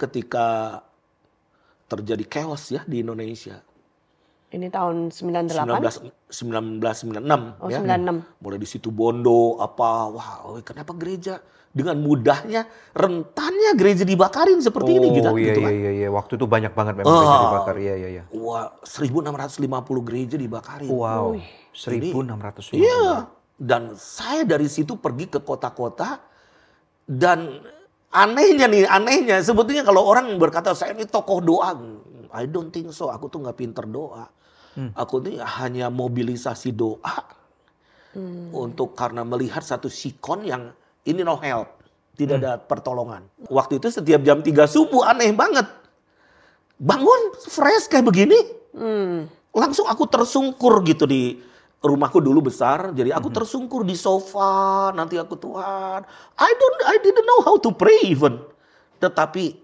ketika terjadi chaos ya di Indonesia. Ini tahun 98? 1996 Oh, ya. 96. Mulai di situ Bondo apa, wah kenapa gereja dengan mudahnya rentannya gereja dibakarin seperti ini gitu, iya, gitu kan. iya. Waktu itu banyak banget memang gereja dibakar. Iya. Wah, 1650 gereja dibakarin. Wow, Ini, 1650. iya. Dan saya dari situ pergi ke kota-kota dan anehnya sebetulnya kalau orang berkata saya ini tokoh doa, I don't think so. Aku tuh nggak pinter doa. Aku tuh hanya mobilisasi doa untuk karena melihat satu sikon yang ini no help, tidak ada pertolongan. Waktu itu setiap jam 3 subuh aneh banget. Bangun fresh kayak begini, langsung aku tersungkur gitu di rumahku dulu besar, jadi aku tersungkur di sofa. Nanti aku Tuhan, I didn't know how to pray even. Tetapi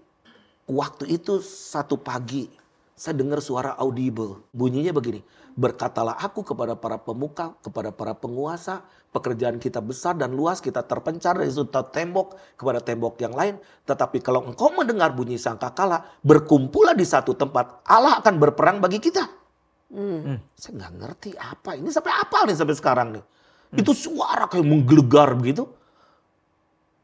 waktu itu satu pagi saya dengar suara audible, bunyinya begini. Berkatalah aku kepada para pemuka, kepada para penguasa, pekerjaan kita besar dan luas, kita terpencar dari satu tembok kepada tembok yang lain. Tetapi kalau engkau mendengar bunyi sangkakala, berkumpullah di satu tempat, Allah akan berperang bagi kita. Saya nggak ngerti apa ini, sampai apa nih sampai sekarang nih. Itu suara kayak menggelegar begitu.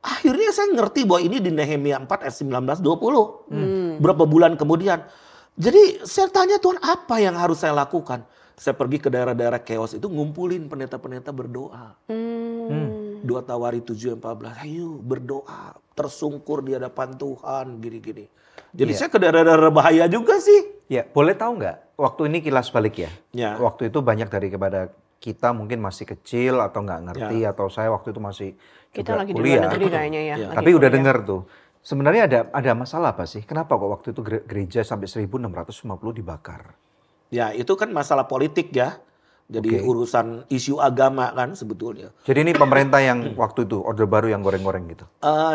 Akhirnya saya ngerti bahwa ini di Nehemia 4 ayat 19-20. Berapa bulan kemudian. Jadi saya tanya Tuhan apa yang harus saya lakukan. Saya pergi ke daerah-daerah chaos itu ngumpulin pendeta-pendeta berdoa. 2 Tawari 7:14. Ayo berdoa, tersungkur di hadapan Tuhan, gini-gini. Jadi saya ke daerah-daerah bahaya juga sih. Ya, boleh tahu nggak? Waktu ini kilas balik ya. Ya. Waktu itu banyak dari kepada kita mungkin masih kecil atau nggak ngerti atau saya waktu itu masih Kita juga lagi di kuliah. luar negeri kayaknya ya. lagi Tapi udah kuliah. dengar tuh. Sebenarnya ada masalah apa sih? Kenapa kok waktu itu gereja sampai 1650 dibakar? Ya itu kan masalah politik ya. Jadi urusan isu agama kan sebetulnya. Jadi ini pemerintah yang waktu itu Orde Baru yang goreng-goreng gitu.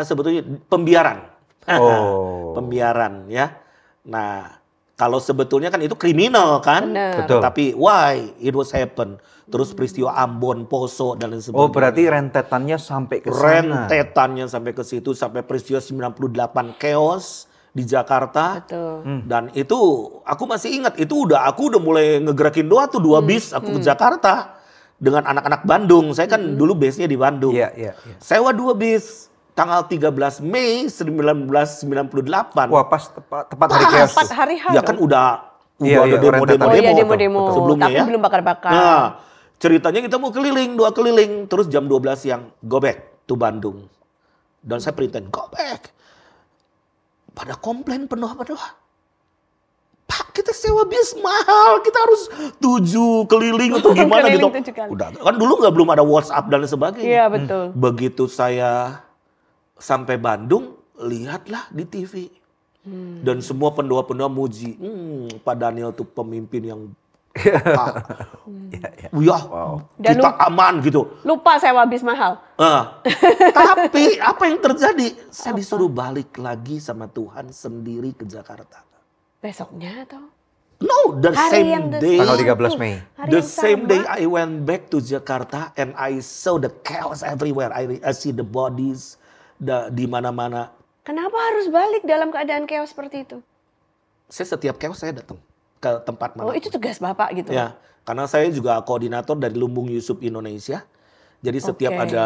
Sebetulnya pembiaran. Oh. Pembiaran ya. Nah kalau sebetulnya kan itu kriminal kan. Benar. Betul. Tapi why it was happen. Terus peristiwa Ambon, Poso dan lain sebagainya. Oh, berarti rentetannya sampai ke sana. Rentetannya sampai ke situ, sampai peristiwa 98 chaos di Jakarta. Betul. Dan itu aku masih ingat, aku udah mulai ngegerakin doa tuh 2 bis aku ke Jakarta dengan anak-anak Bandung. Saya kan dulu base-nya di Bandung. Iya. Sewa 2 bis tanggal 13 Mei 1998. Wah, pas tepat hari chaos. Tepat hari H Ya kan dong. udah Iya, ada rentetan. Oh iya demo-demo demo-demo. sebelumnya Tapi ya. belum bakar-bakar. Nah, ceritanya kita mau doa keliling. Terus jam 12 siang, go back to Bandung. Dan saya perintahin, go back. Pada komplain pedoa. Pak, kita sewa bis mahal. Kita harus 7 keliling atau gimana Keliling gitu. 7 kali. Udah, kan dulu belum ada WhatsApp dan sebagainya. Iya betul. Begitu saya sampai Bandung, lihatlah di TV. Dan semua pendoa-pendoa muji. Pak Daniel tuh pemimpin yang Dan kita aman gitu. Lupa sewa bis mahal. Tapi apa yang terjadi? Saya disuruh balik lagi sama Tuhan sendiri ke Jakarta. Besoknya atau? No, the Hari same yang the day. Tanggal same. 13 Mei. Hari The yang same sama. day I went back to Jakarta and I saw the chaos everywhere. I see the bodies di mana-mana. Kenapa harus balik dalam keadaan chaos seperti itu? Saya setiap chaos saya datang ke tempat mana. Oh itu tugas Bapak gitu? Ya, karena saya juga koordinator dari Lumbung Yusuf Indonesia. Jadi setiap Oke. ada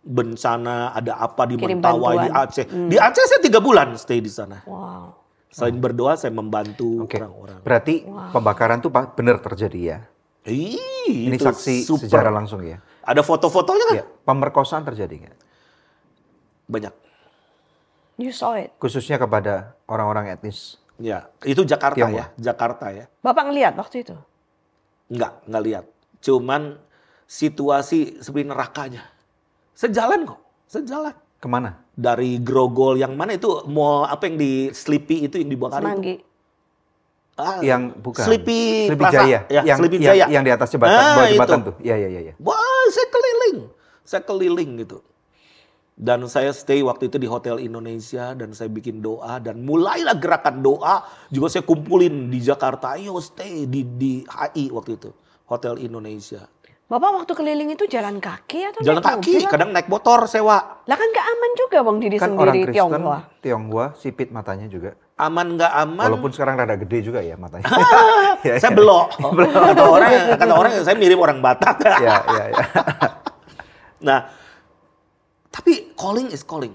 bencana, ada apa di Kirim Mentawai, di bantuan. Aceh. Di Aceh saya 3 bulan stay di sana. Wow. Selain berdoa, saya membantu Oke. orang-orang. Berarti pembakaran tuh benar terjadi ya. Ini Itu saksi super. sejarah langsung ya. Ada foto-fotonya kan? Ya, pemerkosaan terjadi nggak? Banyak. You saw it. Khususnya kepada orang-orang etnis. Ya, itu Jakarta Tionghoa. ya, Jakarta ya. Bapak ngelihat waktu itu? Nggak lihat. Cuman situasi seperti nerakanya. Sejalan kok, sejalan. Kemana? Dari Grogol yang mana itu mall apa yang di Sleepy itu yang dibakar itu? Semanggi. Yang bukan. Sleepy Sleepy Plaza. Jaya. Ya, Sleepy Jaya. Yang di atas jembatan, bawah jembatan itu. tuh. Iya. Wah, saya keliling gitu. Dan saya stay waktu itu di Hotel Indonesia dan saya bikin doa dan mulailah gerakan doa juga saya kumpulin di Jakarta. Ayo stay di HI waktu itu, Hotel Indonesia. Bapak waktu keliling itu jalan kaki atau Jalan naik kaki, mobil? kadang naik motor sewa. Lah kan gak aman juga bang diri Kan orang sendiri Kristen, Tionghoa. Tionghoa, sipit matanya juga. Aman nggak aman? Walaupun sekarang rada gede juga ya matanya. Ya, Saya ya. belok. Kata orang saya mirip orang Batak. Ya, ya, ya. Nah, tapi calling is calling.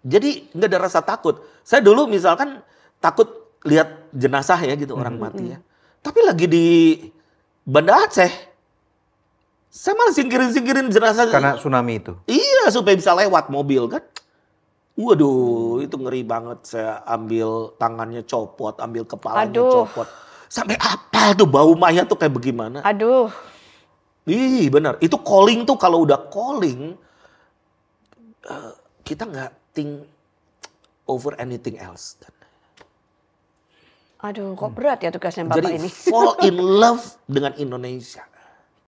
Jadi nggak ada rasa takut. Saya dulu misalkan takut lihat jenazah ya gitu orang mati ya. Tapi lagi di Banda Aceh, saya malah singkirin jenazah. Karena tsunami itu. Iya, supaya bisa lewat mobil kan. Waduh, itu ngeri banget. Saya ambil tangannya copot, ambil kepalanya Aduh. copot. Sampai apa tuh bau mayat tuh kayak bagaimana? Aduh, Ih, benar. Itu calling tuh kalau udah calling, kita nggak think over anything else. aduh kok berat ya tugasnya bapak Jadi ini. fall in love dengan Indonesia.